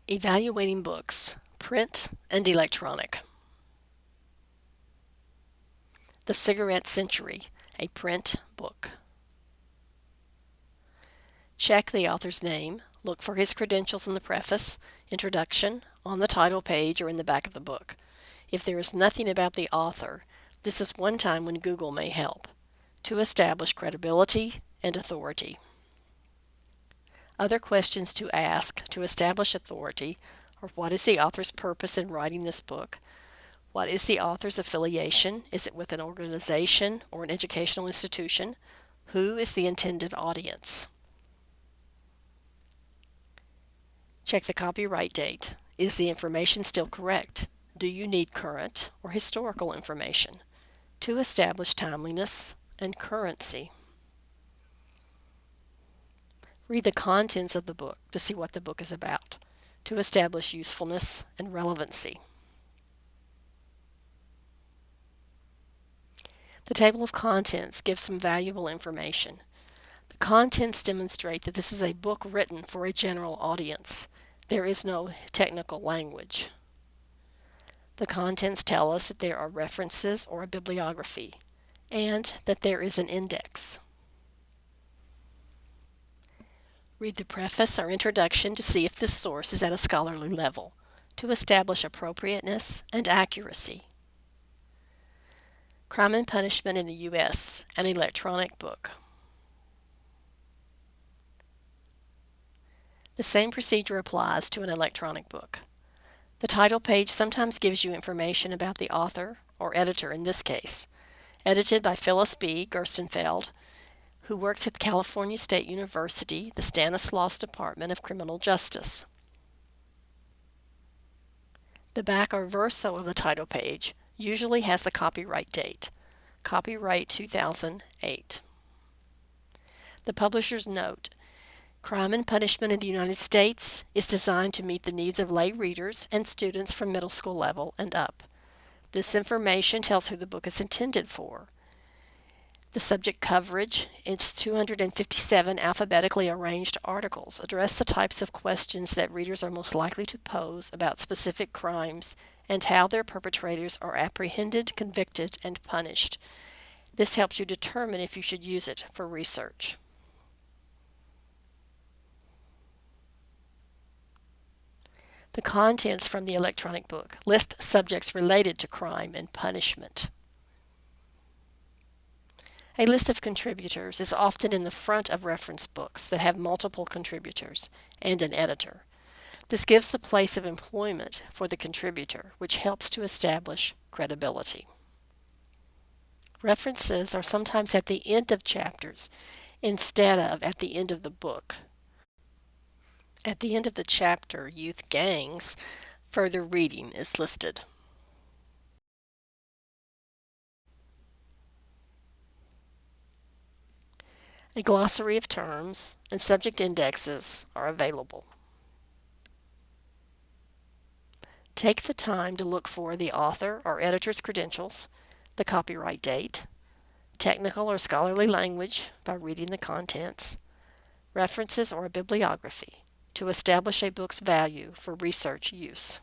Evaluating books, print and electronic. The Cigarette Century, a print book. Check the author's name. Look for his credentials in the preface, introduction, on the title page, or in the back of the book. If there is nothing about the author, this is one time when Google may help to establish credibility and authority. Other questions to ask to establish authority are: what is the author's purpose in writing this book? What is the author's affiliation? Is it with an organization or an educational institution? Who is the intended audience? Check the copyright date. Is the information still correct? Do you need current or historical information to establish timeliness and currency? Read the contents of the book to see what the book is about, to establish usefulness and relevancy. The table of contents gives some valuable information. The contents demonstrate that this is a book written for a general audience. There is no technical language. The contents tell us that there are references or a bibliography, and that there is an index. Read the preface or introduction to see if this source is at a scholarly level, to establish appropriateness and accuracy. Crime and Punishment in the U.S., an electronic book. The same procedure applies to an electronic book. The title page sometimes gives you information about the author, or editor in this case. Edited by Phyllis B. Gerstenfeld, who works at California State University, the Stanislaus Department of Criminal Justice. The back or verso of the title page usually has the copyright date, copyright 2008. The publisher's note: Crime and Punishment in the United States is designed to meet the needs of lay readers and students from middle school level and up. This information tells who the book is intended for. The subject coverage, its 257 alphabetically arranged articles, address the types of questions that readers are most likely to pose about specific crimes and how their perpetrators are apprehended, convicted, and punished. This helps you determine if you should use it for research. The contents from the electronic book list subjects related to crime and punishment. A list of contributors is often in the front of reference books that have multiple contributors and an editor. This gives the place of employment for the contributor, which helps to establish credibility. References are sometimes at the end of chapters instead of at the end of the book. At the end of the chapter, Youth Gangs, further reading is listed. A glossary of terms and subject indexes are available. Take the time to look for the author or editor's credentials, the copyright date, technical or scholarly language by reading the contents, references or a bibliography, to establish a book's value for research use.